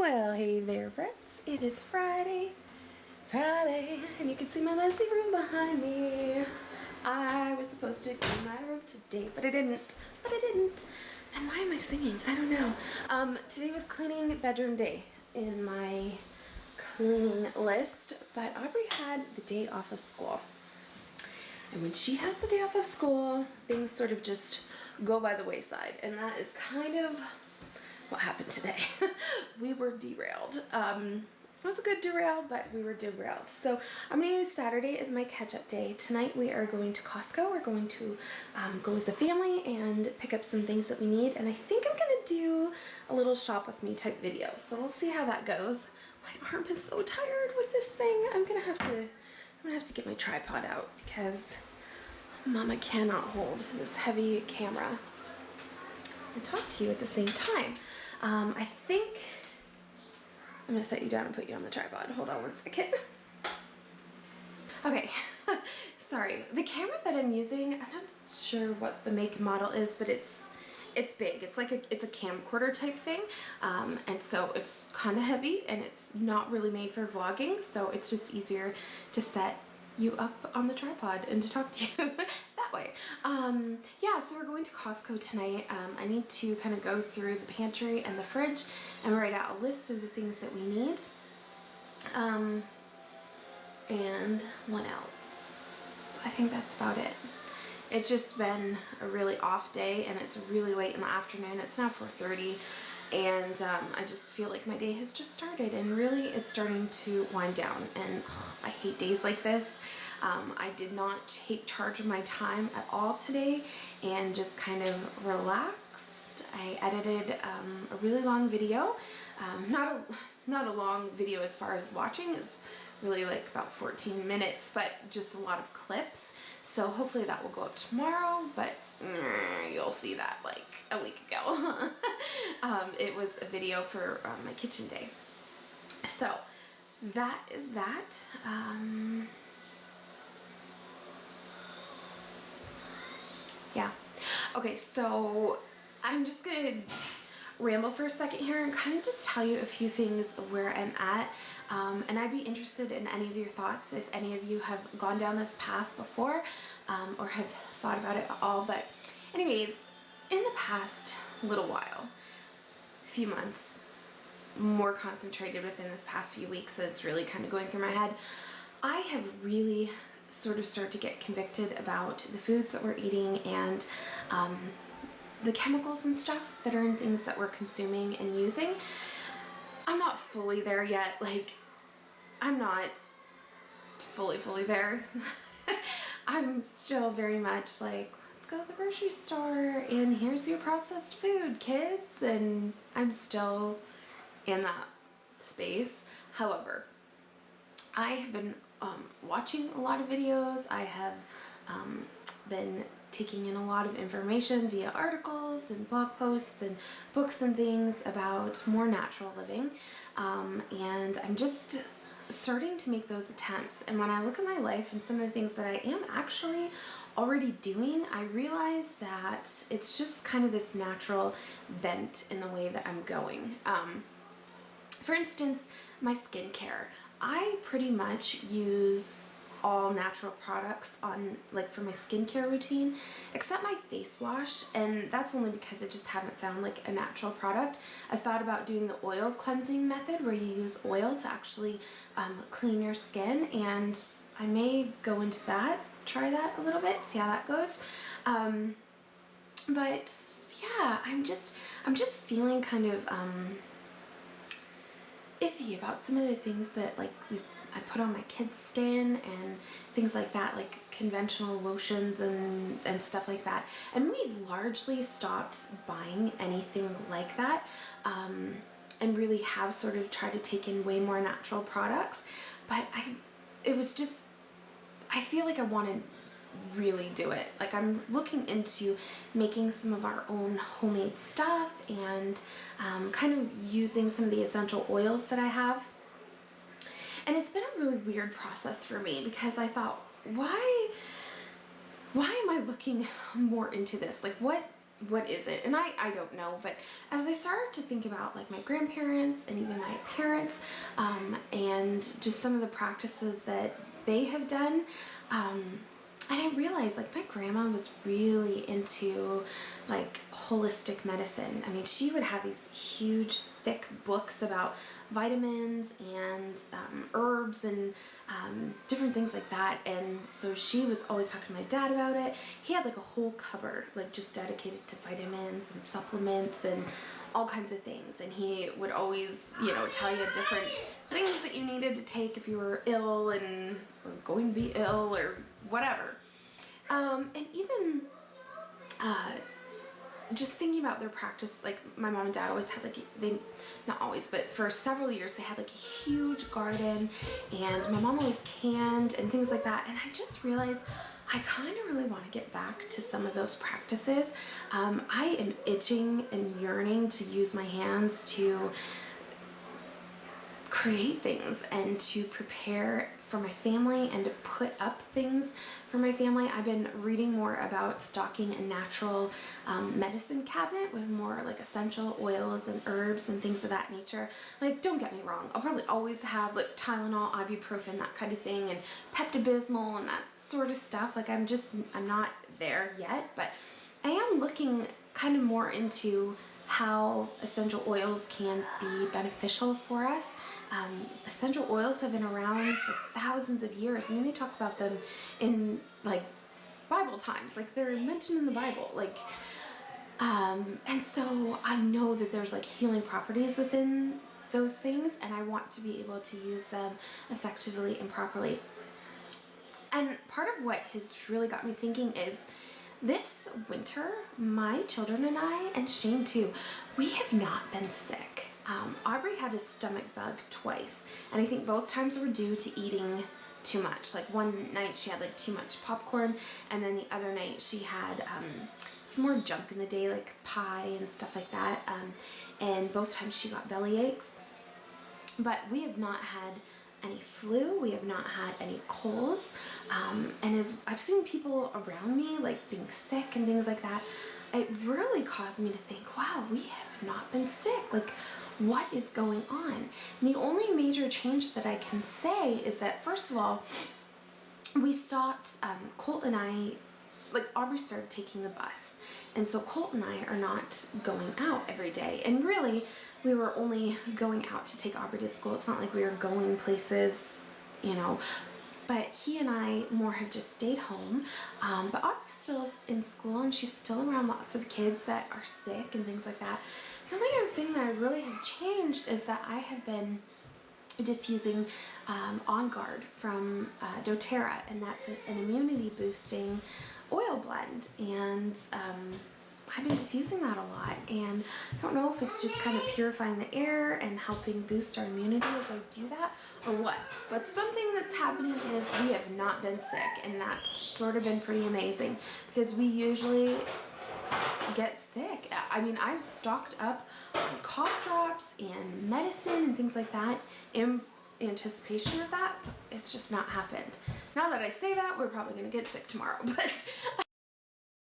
Well, hey there, friends. It is Friday, and you can see my messy room behind me. I was supposed to clean my room today, but I didn't. And why am I singing? I don't know. Today was cleaning bedroom day in my cleaning list, but Aubrey had the day off of school. And when she has the day off of school, things sort of just go by the wayside, and that is kind of what happened today. We were derailed. It was a good derail, but we were derailed. So I'm going to use Saturday as my catch-up day. Tonight we are going to Costco. We're going to go as a family and pick up some things that we need. And I think I'm going to do a little shop with me type video. So we'll see how that goes. My arm is so tired with this thing. I'm gonna have to get my tripod out because Mama cannot hold this heavy camera and talk to you at the same time. I think I'm gonna set you down and put you on the tripod. Hold on one second. Okay, sorry. The camera that I'm using, I'm not sure what the make and model is, but it's big. It's like it's a camcorder type thing, and so it's kind of heavy, and it's not really made for vlogging, so it's just easier to set you up on the tripod and to talk to you that way. Yeah, so we're going to Costco tonight. I need to kind of go through the pantry and the fridge and write out a list of the things that we need. And what else? I think that's about it. It's just been a really off day, and it's really late in the afternoon. It's now 4:30, and I just feel like my day has just started, and really it's starting to wind down, and I hate days like this. I did not take charge of my time at all today and just kind of relaxed. I edited a really long video, not a long video as far as watching. It's really like about 14 minutes, but just a lot of clips. So hopefully that will go up tomorrow, but you'll see that like a week ago. It was a video for my kitchen day. So that is that. Yeah. Okay, so I'm just gonna ramble for a second here and kind of just tell you a few things where I'm at. And I'd be interested in any of your thoughts if any of you have gone down this path before or have thought about it at all. But anyways, in the past little while, few months, more concentrated within this past few weeks, that's really kind of going through my head, I have really sort of started to get convicted about the foods that we're eating and the chemicals and stuff that are in things that we're consuming and using. I'm not fully there yet. Like, I'm not fully there. I'm still very much like, let's go to the grocery store and here's your processed food, kids. And I'm still in that space. However, I have been watching a lot of videos. I have been taking in a lot of information via articles and blog posts and books and things about more natural living, and I'm just starting to make those attempts. And when I look at my life and some of the things that I am actually already doing, I realize that it's just kind of this natural bent in the way that I'm going. For instance, my skincare. I pretty much use all natural products on, like, for my skincare routine, except my face wash, and that's only because I just haven't found like a natural product. I thought about doing the oil cleansing method where you use oil to actually clean your skin, and I may go into that, try that a little bit, see how that goes. But yeah, I'm just feeling kind of iffy about some of the things that I put on my kids' skin and things like that, like conventional lotions and stuff like that. And we've largely stopped buying anything like that, and really have sort of tried to take in way more natural products. But I feel like I want to really do it. Like, I'm looking into making some of our own homemade stuff and kind of using some of the essential oils that I have. And it's been a really weird process for me because I thought, why am I looking more into this? Like, what what is it? And I don't know, but as I started to think about like my grandparents and even my parents, and just some of the practices that they have done, and I realized like my grandma was really into like holistic medicine. I mean, she would have these huge thick books about vitamins and herbs and different things like that. And so she was always talking to my dad about it. He had like a whole cupboard like just dedicated to vitamins and supplements and all kinds of things. And he would always, you know, tell you different things that you needed to take if you were ill and or going to be ill or whatever. And even just thinking about their practice, like my mom and dad always had like, they, not always, but for several years they had like a huge garden, and my mom always canned and things like that. And I just realized I kind of really want to get back to some of those practices. I am itching and yearning to use my hands to create things and to prepare for my family and to put up things for my family. I've been reading more about stocking a natural medicine cabinet with more like essential oils and herbs and things of that nature. Like, don't get me wrong, I'll probably always have like Tylenol, ibuprofen, that kind of thing, and Pepto-Bismol and that sort of stuff. Like, I'm not there yet, but I am looking kind of more into how essential oils can be beneficial for us. Essential oils have been around for thousands of years. I mean, they talk about them in like Bible times, like they're mentioned in the Bible, like, and so I know that there's like healing properties within those things, and I want to be able to use them effectively and properly. And part of what has really got me thinking is this winter, my children and I, and Shane too, we have not been sick. Aubrey had a stomach bug twice, and I think both times were due to eating too much. Like one night she had like too much popcorn, and then the other night she had some more junk in the day, like pie and stuff like that, and both times she got belly aches. But we have not had any flu, we have not had any colds, and as I've seen people around me like being sick and things like that, it really caused me to think, wow, we have not been sick. Like, what is going on? And the only major change that I can say is that, first of all, we stopped, Colt and I, like Aubrey started taking the bus, and so Colt and I are not going out every day. And really, we were only going out to take Aubrey to school. It's not like we were going places, you know, but he and I more have just stayed home. But Aubrey's still in school, and she's still around lots of kids that are sick and things like that. The only other thing that I really have changed is that I have been diffusing On Guard from doTERRA, and that's an immunity boosting oil blend, and I've been diffusing that a lot, and I don't know if it's just kind of purifying the air and helping boost our immunity as I do that or what, but something that's happening is we have not been sick, and that's sort of been pretty amazing because we usually get sick. I mean, I've stocked up on cough drops and medicine and things like that in anticipation of that, but it's just not happened. Now that I say that, we're probably gonna get sick tomorrow, but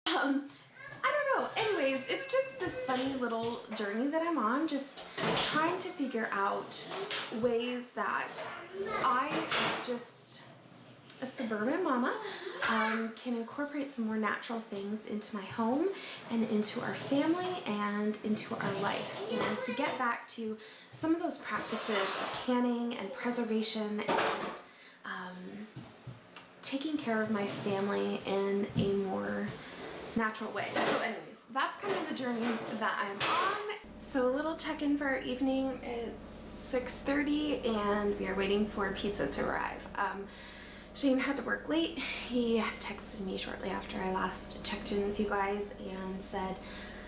I don't know. Anyways, it's just this funny little journey that I'm on, just trying to figure out ways that I, as just a suburban mama, can incorporate some more natural things into my home and into our family and into our life, and to get back to some of those practices of canning and preservation and taking care of my family in a more natural way. So anyways, that's kind of the journey that I'm on. So a little check-in for our evening. It's 6:30 and we are waiting for pizza to arrive. Shane had to work late. He texted me shortly after I last checked in with you guys and said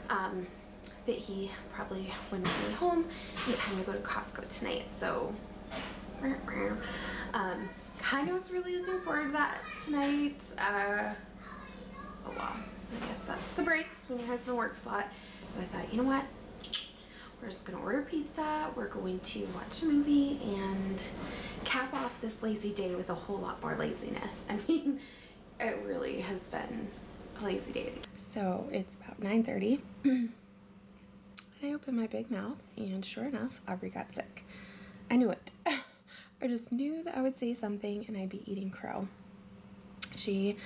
that he probably wouldn't be home in time to go to Costco tonight. So kind of was really looking forward to that tonight. Oh well, I guess that's the breaks when your husband works a lot. So I thought, you know what? We're just gonna order pizza, we're going to watch a movie, and cap off this lazy day with a whole lot more laziness. I mean, it really has been a lazy day. So it's about 9:30. And I opened my big mouth, and sure enough, Aubrey got sick. I knew it. I just knew that I would say something and I'd be eating crow. She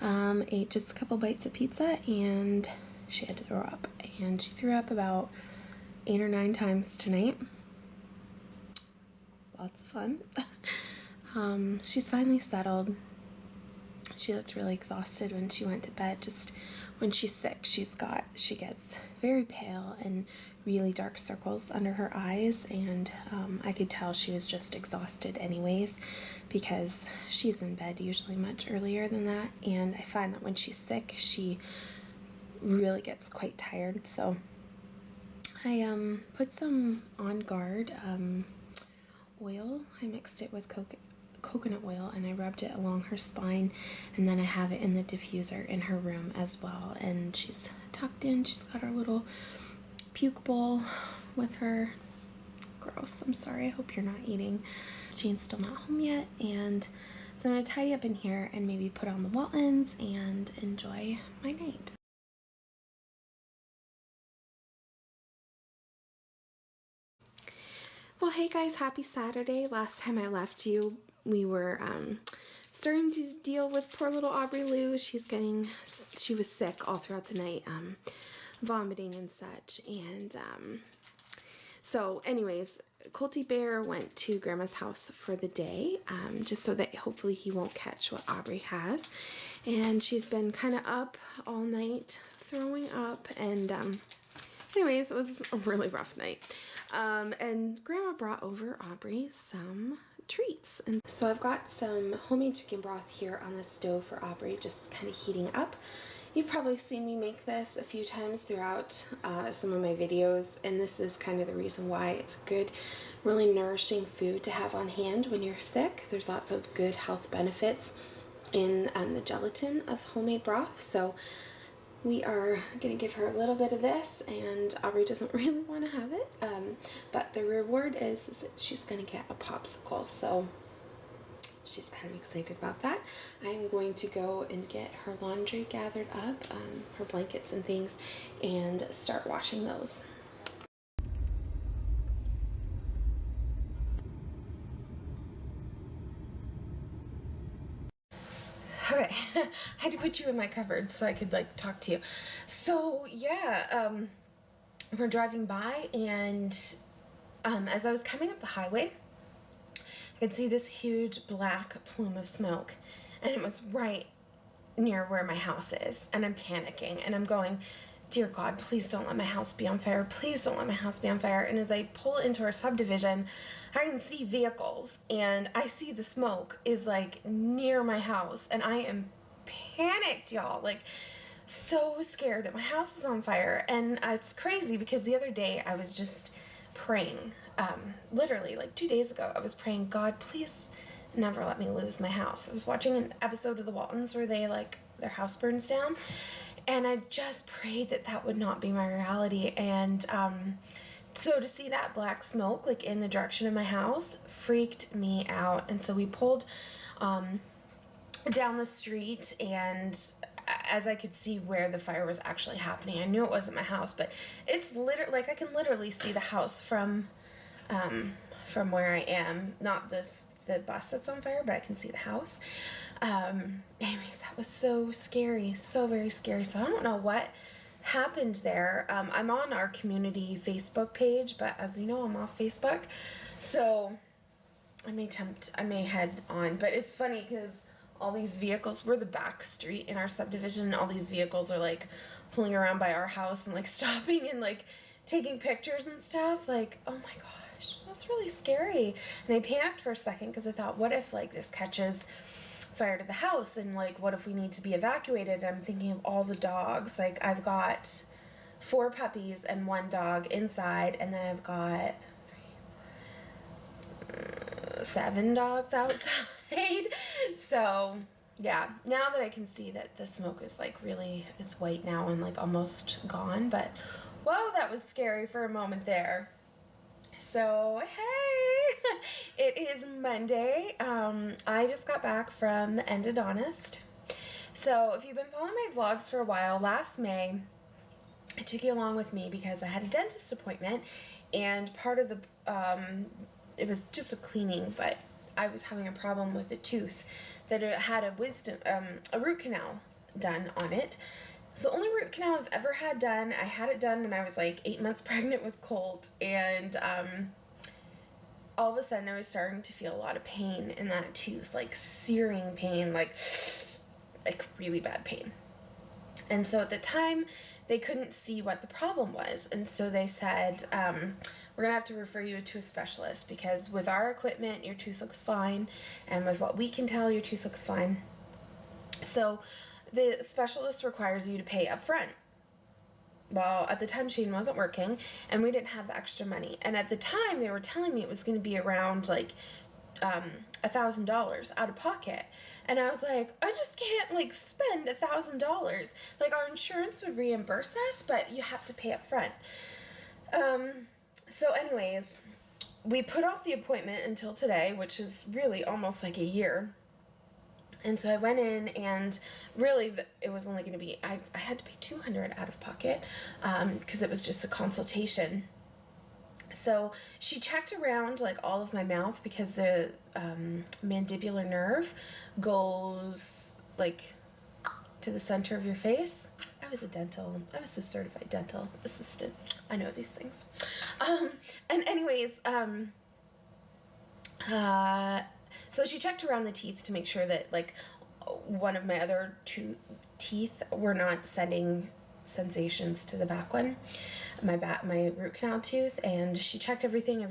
ate just a couple bites of pizza and she had to throw up. And she threw up about 8 or 9 times tonight. Lots of fun. She's finally settled. She looked really exhausted when she went to bed. Just when she's sick, she gets very pale and really dark circles under her eyes, and I could tell she was just exhausted anyways, because she's in bed usually much earlier than that, and I find that when she's sick, she really gets quite tired. So I put some On Guard oil. I mixed it with coconut oil and I rubbed it along her spine, and then I have it in the diffuser in her room as well, and she's tucked in. She's got her little puke bowl with her. Gross. I'm sorry. I hope you're not eating. Shane's still not home yet, and so I'm going to tidy up in here and maybe put on the Waltons and enjoy my night. Well, hey guys, happy Saturday. Last time I left you, we were starting to deal with poor little Aubrey Lou. She was sick all throughout the night, vomiting and such. And so anyways, Colty Bear went to Grandma's house for the day, just so that hopefully he won't catch what Aubrey has. And she's been kind of up all night, throwing up, and anyways, it was a really rough night. And Grandma brought over Aubrey some treats. And so I've got some homemade chicken broth here on the stove for Aubrey, just kind of heating up. You've probably seen me make this a few times throughout some of my videos, and this is kind of the reason why it's good, really nourishing food to have on hand when you're sick. There's lots of good health benefits in the gelatin of homemade broth. So we are going to give her a little bit of this, and Aubrey doesn't really want to have it, but the reward is that she's going to get a popsicle, so she's kind of excited about that. I'm going to go and get her laundry gathered up, her blankets and things, and start washing those. Okay, I had to put you in my cupboard so I could like talk to you. So yeah, we're driving by, and as I was coming up the highway, I could see this huge black plume of smoke, and it was right near where my house is, and I'm panicking, and I'm going, dear God, please don't let my house be on fire. Please don't let my house be on fire. And as I pull into our subdivision, I can see vehicles, and I see the smoke is like near my house, and I am panicked, y'all, like so scared that my house is on fire. And it's crazy because the other day I was just praying, literally like 2 days ago, I was praying, God, please never let me lose my house. I was watching an episode of the Waltons where their house burns down, and I just prayed that that would not be my reality. And so to see that black smoke like in the direction of my house freaked me out. And so we pulled down the street, and as I could see where the fire was actually happening, I knew it wasn't my house, but it's literally like I can literally see the house from where I am. Not the bus that's on fire, but I can see the house. Anyways, that was so scary, so very scary. So I don't know what happened there. I'm on our community Facebook page, but as you know, I'm off Facebook, so I may head on. But it's funny because all these vehicles, we're the back street in our subdivision, and all these vehicles are like pulling around by our house and like stopping and like taking pictures and stuff. Like, oh my gosh, that's really scary. And I panicked for a second because I thought, what if like this catches fire to the house, and like what if we need to be evacuated? I'm thinking of all the dogs. Like I've got 4 puppies and 1 dog inside, and then I've got 7 dogs outside. So yeah, now that I can see that the smoke is like really, it's white now and like almost gone, but whoa, that was scary for a moment there. So hey, it is Monday. I just got back from the endodontist. So if you've been following my vlogs for a while, last May, I took you along with me because I had a dentist appointment, and part of the, it was just a cleaning, but I was having a problem with a tooth that it had a root canal done on it. It's the only root canal I've ever had done. I had it done when I was like 8 months pregnant with Colt, and all of a sudden I was starting to feel a lot of pain in that tooth, like searing pain, like really bad pain. And so at the time, they couldn't see what the problem was. And so they said, we're going to have to refer you to a specialist because with our equipment, your tooth looks fine. And with what we can tell, your tooth looks fine. So the specialist requires you to pay up front. Well, at the time, Shane wasn't working, and we didn't have the extra money. And at the time, they were telling me it was going to be around like $1,000 out of pocket. And I was like, I just can't like spend $1,000. Like our insurance would reimburse us, but you have to pay up front. So anyways, we put off the appointment until today, which is really almost like a year. And so I went in, and really it was only going to be, I had to pay $200 out of pocket because it was just a consultation. So she checked around like all of my mouth because the mandibular nerve goes like to the center of your face. I was a certified dental assistant. I know these things. And anyways, so she checked around the teeth to make sure that like one of my other two teeth were not sending sensations to the back one, my root canal tooth, and she checked everything.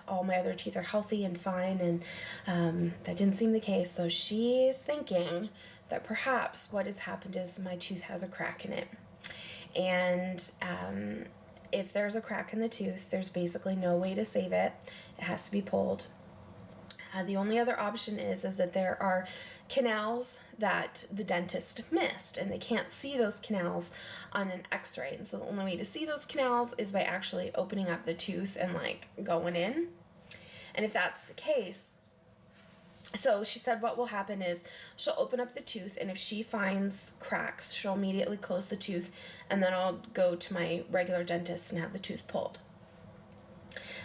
All my other teeth are healthy and fine, and that didn't seem the case. So she's thinking that perhaps what has happened is my tooth has a crack in it, and if there's a crack in the tooth, there's basically no way to save it. It has to be pulled. The only other option is that there are canals that the dentist missed, and they can't see those canals on an x-ray. And so the only way to see those canals is by actually opening up the tooth and like going in. And if that's the case, so she said what will happen is she'll open up the tooth, and if she finds cracks, she'll immediately close the tooth, and then I'll go to my regular dentist and have the tooth pulled.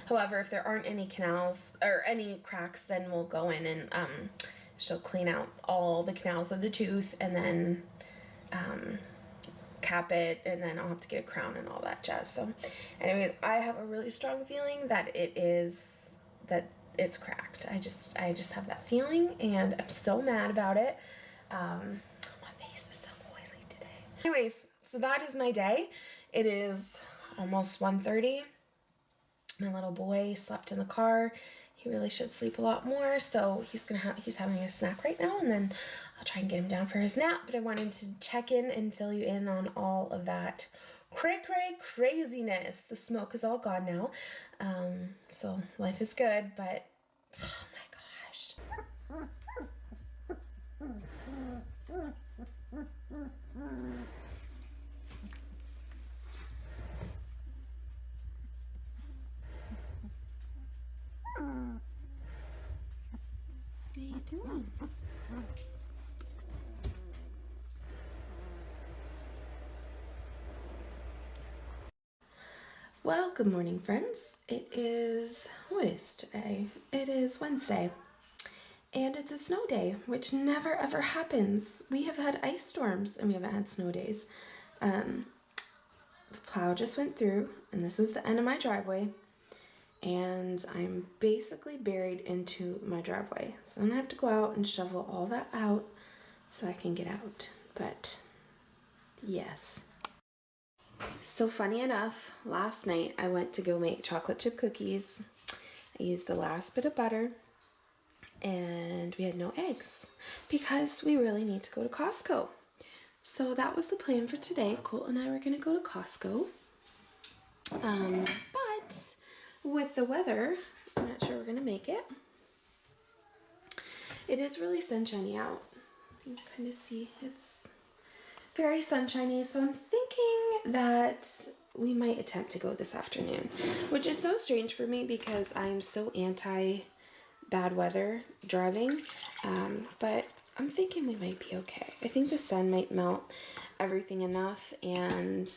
However, if there aren't any canals or any cracks, then we'll go in and she'll clean out all the canals of the tooth and then cap it, and then I'll have to get a crown and all that jazz. So anyways, I have a really strong feeling that it's cracked. I just have that feeling, and I'm so mad about it. My face is so oily today. Anyways, so that is my day. It is almost 1:30. My little boy slept in the car. He really should sleep a lot more, so he's having a snack right now, and then I'll try and get him down for his nap. But I wanted to check in and fill you in on all of that craziness. The smoke is all gone now, so life is good. But oh my gosh. What are you doing? Well, good morning, friends. What is today? It is Wednesday, and it's a snow day, which never ever happens. We have had ice storms, and we haven't had snow days. The plow just went through, and this is the end of my driveway. And I'm basically buried into my driveway. So I'm gonna have to go out and shovel all that out so I can get out. But yes. So funny enough, last night I went to go make chocolate chip cookies. I used the last bit of butter, and we had no eggs because we really need to go to Costco. So that was the plan for today. Colt and I were gonna go to Costco. But with the weather, I'm not sure we're gonna make it. It is really sunshiny out. You can kind of see it's very sunshiny, so I'm thinking that we might attempt to go this afternoon, which is so strange for me because I'm so anti bad weather driving, but I'm thinking we might be okay. I think the sun might melt everything enough, and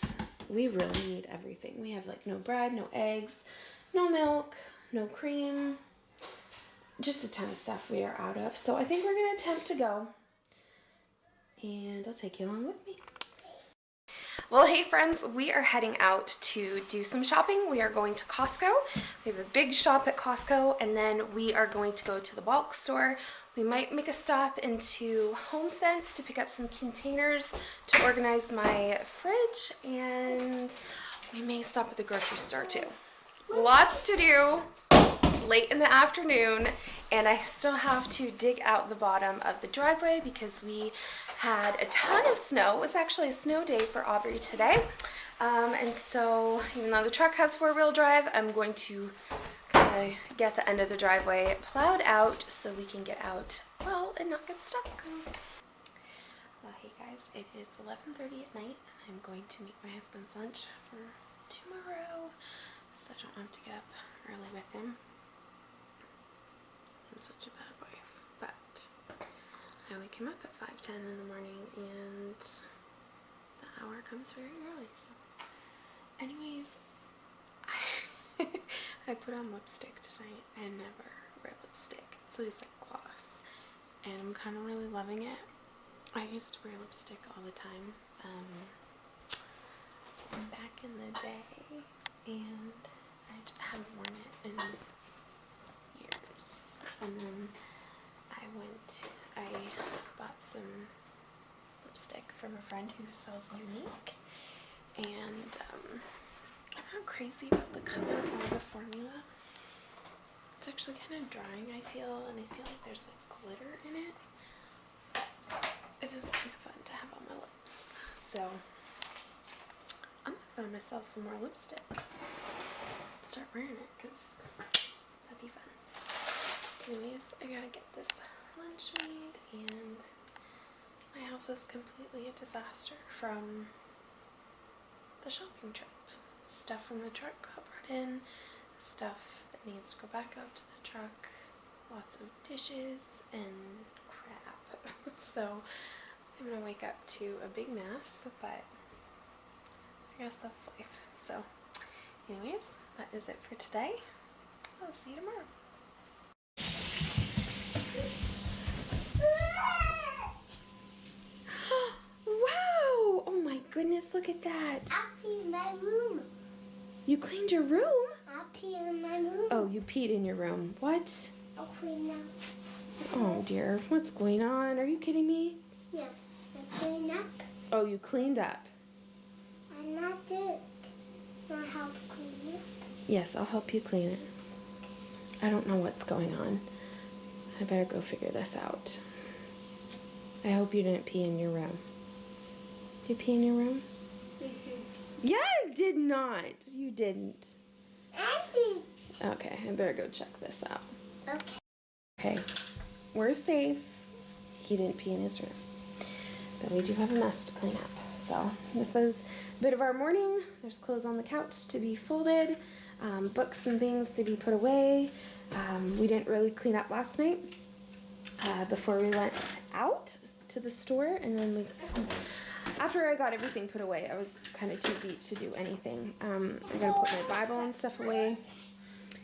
we really need everything. We have like no bread, no eggs, no milk, no cream, just a ton of stuff we are out of. So I think we're gonna attempt to go, and I'll take you along with me. Well, hey friends, we are heading out to do some shopping. We are going to Costco. We have a big shop at Costco, and then we are going to go to the bulk store. We might make a stop into HomeSense to pick up some containers to organize my fridge, and we may stop at the grocery store too. Lots to do. Late in the afternoon, and I still have to dig out the bottom of the driveway because we had a ton of snow. It was actually a snow day for Aubrey today, and so even though the truck has four-wheel drive, I'm going to kind of get the end of the driveway plowed out so we can get out well and not get stuck. Well, hey guys, it is 11:30 at night, and I'm going to make my husband's lunch for tomorrow, so I don't have to get up early with him. I'm such a bad wife, but I wake him up at 5:10 in the morning, and the hour comes very early. So. Anyways, I put on lipstick tonight. I never wear lipstick. It's always like gloss, and I'm kind of really loving it. I used to wear lipstick all the time back in the day, and I haven't worn it in years. And then I bought some lipstick from a friend who sells Unique, and I'm not crazy about the color or the formula. It's actually kind of drying, I feel, and I feel like there's like glitter in it. It is kind of fun to have on my lips, so I'm gonna find myself some more lipstick. Start wearing it because that'd be fun. Anyways, I gotta get this lunch made, and my house is completely a disaster from the shopping trip. Stuff from the truck got brought in, stuff that needs to go back out to the truck, lots of dishes and crap. So I'm gonna wake up to a big mess, but I guess that's life. So anyways, that is it for today. I'll see you tomorrow. Wow! Oh my goodness, look at that. I peed in my room. You cleaned your room? I peed in my room. Oh, you peed in your room. What? I'll clean up. Oh dear, what's going on? Are you kidding me? Yes, I clean up. Oh, you cleaned up. I not did. I help clean it. Yes, I'll help you clean it. I don't know what's going on. I better go figure this out. I hope you didn't pee in your room. Did you pee in your room? Mm-hmm. Yeah, I did not. You didn't. I did. Okay, I better go check this out. Okay. Okay, we're safe. He didn't pee in his room. But we do have a mess to clean up. So this is a bit of our morning. There's clothes on the couch to be folded, books and things to be put away. We didn't really clean up last night before we went out to the store, and then after I got everything put away, I was kind of too beat to do anything. I gotta put my Bible and stuff away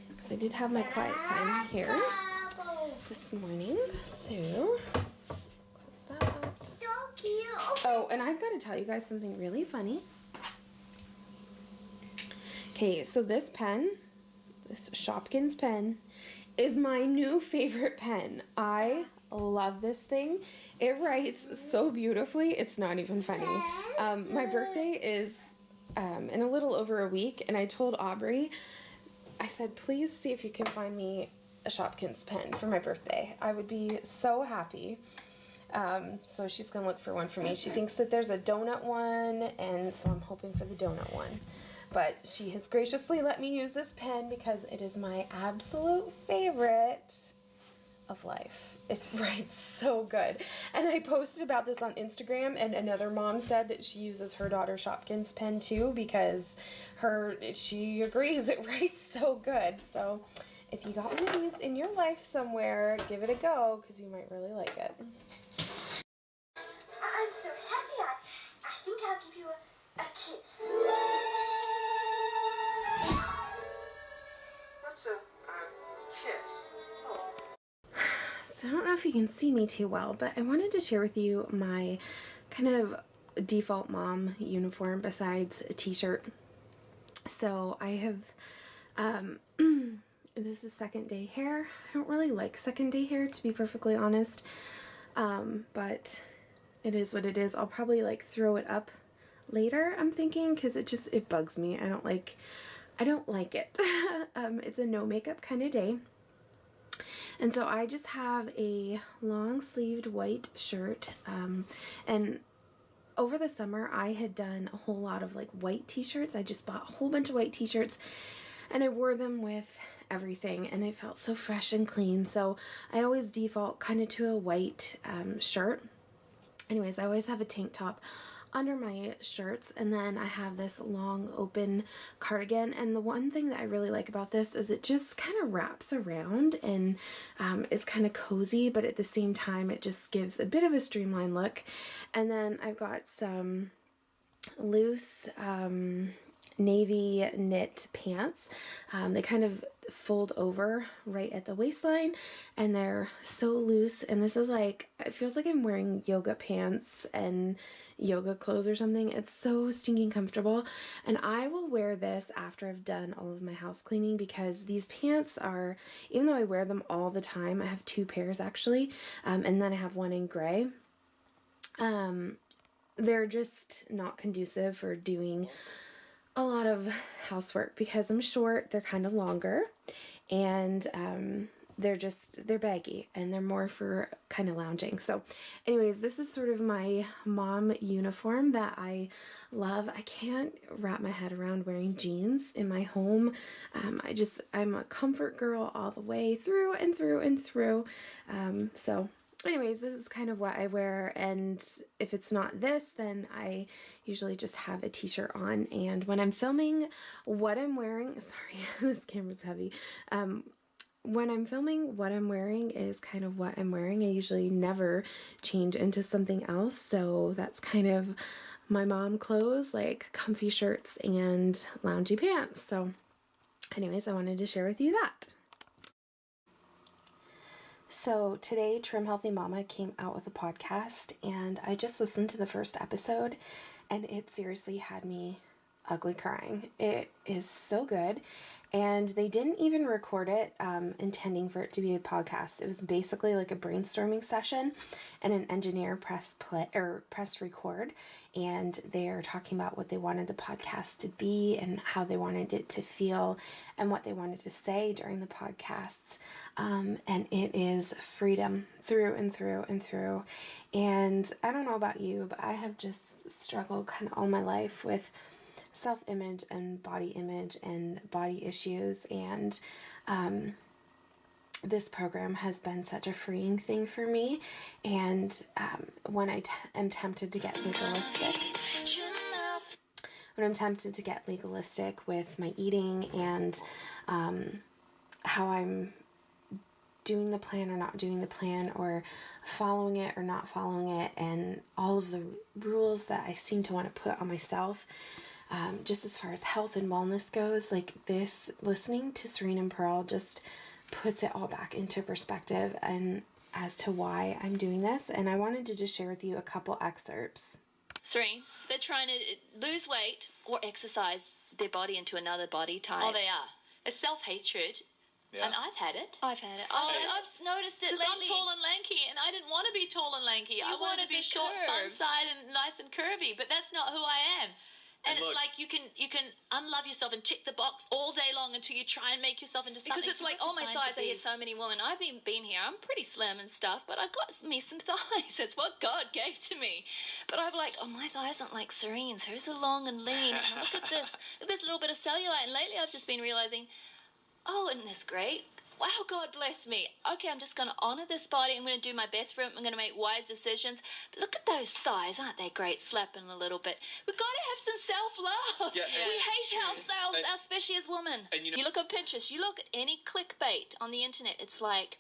because I did have my quiet time here this morning. So close that up. Oh, and I've got to tell you guys something really funny. Okay, so this pen, this Shopkins pen, is my new favorite pen. I love this thing. It writes so beautifully. It's not even funny. My birthday is in a little over a week, and I told Aubrey, I said, please see if you can find me a Shopkins pen for my birthday. I would be so happy. So she's gonna look for one for me. She thinks that there's a donut one, and so I'm hoping for the donut one. But she has graciously let me use this pen because it is my absolute favorite of life. It writes so good. And I posted about this on Instagram, and another mom said that she uses her daughter Shopkins pen too because she agrees it writes so good. So if you got one of these in your life somewhere, give it a go because you might really like it. What's a kiss? Oh. So I don't know if you can see me too well, but I wanted to share with you my kind of default mom uniform besides a t-shirt. So I have, this is second day hair. I don't really like second day hair, to be perfectly honest, but it is what it is. I'll probably like throw it up later, I'm thinking, because it bugs me. I don't like it. It's a no makeup kind of day. And so I just have a long sleeved white shirt, and over the summer I had done a whole lot of like white t-shirts. I just bought a whole bunch of white t-shirts and I wore them with everything and it felt so fresh and clean. So I always default kind of to a white shirt. Anyways, I always have a tank top under my shirts, and then I have this long open cardigan, and the one thing that I really like about this is it just kind of wraps around and is kind of cozy, but at the same time it just gives a bit of a streamlined look. And then I've got some loose navy knit pants. They kind of fold over right at the waistline and they're so loose, and this is like, it feels like I'm wearing yoga pants and yoga clothes or something. It's so stinking comfortable, and I will wear this after I've done all of my house cleaning because these pants are, even though I wear them all the time, I have two pairs actually, and then I have one in gray. They're just not conducive for doing a lot of housework because I'm short, they're kind of longer, and they're baggy and they're more for kind of lounging. So anyways, this is sort of my mom uniform that I love. I can't wrap my head around wearing jeans in my home. I'm a comfort girl all the way through and through and through. So anyways, this is kind of what I wear, and if it's not this, then I usually just have a t-shirt on. And when I'm filming what I'm wearing, sorry, this camera's heavy. When I'm filming, what I'm wearing is kind of what I'm wearing. I usually never change into something else, so that's kind of my mom clothes, like comfy shirts and loungy pants. So anyways, I wanted to share with you that. So today, Trim Healthy Mama came out with a podcast, and I just listened to the first episode, and it seriously had me ugly crying. It is so good, and they didn't even record it intending for it to be a podcast. It was basically like a brainstorming session, and an engineer pressed record, and they're talking about what they wanted the podcast to be and how they wanted it to feel and what they wanted to say during the podcasts. And it is freedom through and through and through. And I don't know about you, but I have just struggled kind of all my life with self-image and body issues, and this program has been such a freeing thing for me. And when I am tempted to get legalistic with my eating and how I'm doing the plan or not doing the plan, or following it or not following it, and all of the rules that I seem to want to put on myself, just as far as health and wellness goes, like this, listening to Serene and Pearl just puts it all back into perspective and as to why I'm doing this. And I wanted to just share with you a couple excerpts. Serene, they're trying to lose weight or exercise their body into another body type. Oh, they are. It's self-hatred. Yeah. And I've had it. I've had it. I've noticed it Because lately. I'm tall and lanky, and I didn't want to be tall and lanky. I wanted to be the short, fun curves. side, and nice and curvy. But that's not who I am. And it's look, like you can unlove yourself and tick the box all day long until you try and make yourself into something. Because it's you're like, not oh, my designed thighs, to I hear be. so many women. I've been here. I'm pretty slim and stuff, but I've got me some thighs. It's what God gave to me. But I'm like, oh, my thighs aren't like Serene's. Hers are long and lean. And look at this. Look at this little bit of cellulite. And lately I've just been realizing, oh, isn't this great? Wow, God bless me. Okay, I'm just going to honor this body. I'm going to do my best for it. I'm going to make wise decisions. But look at those thighs. Aren't they great? Slapping a little bit. We've got to have some self-love. Yeah, we hate ourselves, especially as women. And you look on Pinterest, you look at any clickbait on the internet, it's like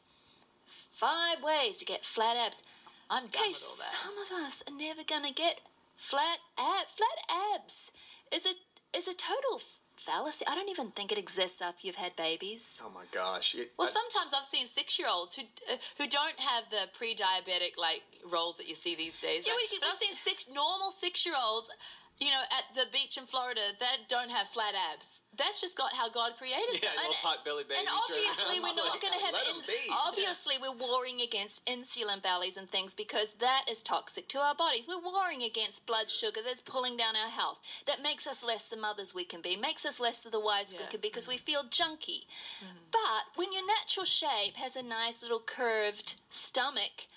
5 ways to get flat abs. I'm done Okay, with all that. some of us are never going to get flat abs. is a total fallacy. I don't even think it exists after you've had babies. Oh my gosh. Well, sometimes I've seen 6-year-olds who don't have the pre-diabetic like rolls that you see these days. Yeah, right? But I've seen normal 6-year-olds, at the beach in Florida that don't have flat abs. That's just how God created them. little pot belly babies. And obviously we're not going to have Let 'em be. obviously we're warring against insulin bellies and things because that is toxic to our bodies. We're warring against blood sugar that's pulling down our health. That makes us less the mothers we can be, makes us less of the wives we can be because we feel junky. But when your natural shape has a nice little curved stomach,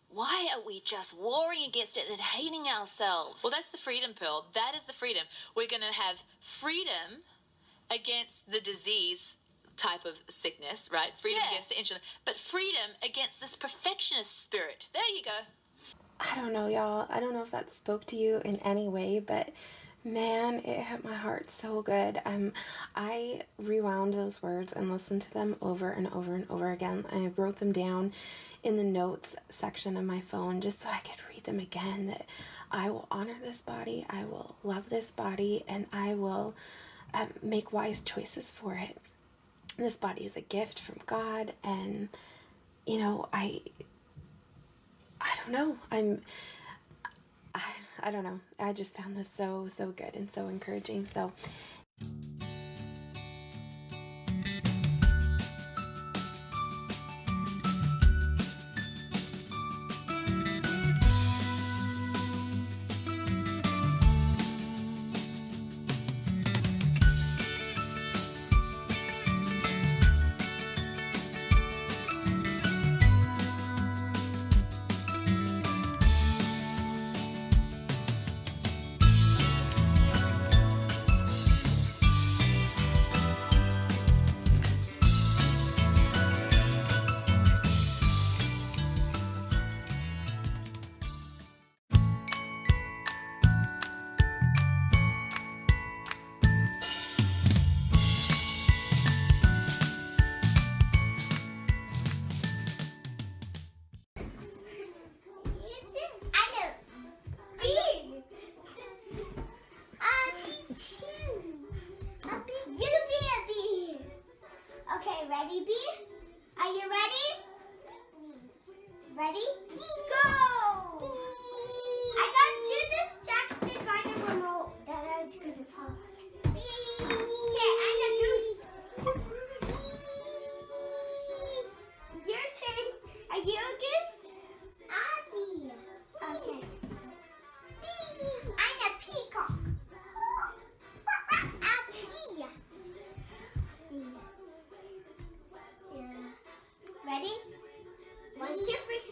why are we just warring against it and hating ourselves? Well, that's the freedom pill. That is the freedom. We're going to have freedom against the disease type of sickness, right? Freedom against the insulin, but freedom against this perfectionist spirit. There you go. I don't know, y'all. I don't know if that spoke to you in any way, but man, it hit my heart so good. I rewound those words and listened to them over and over and over again. I wrote them down in the notes section of my phone just so I could read them again, that I will honor this body, I will love this body, and I will make wise choices for it. This body is a gift from God, and I don't know. I don't know. I just found this so good and so encouraging. So Ready, B? Are you ready? Ready? Go! I got you this jacket by the remote that I was going to fall. Okay, I'm a goose. Your turn. Are you a goose? Ozzy. Okay. I'm a peacock. Ready? 1, 2, 3.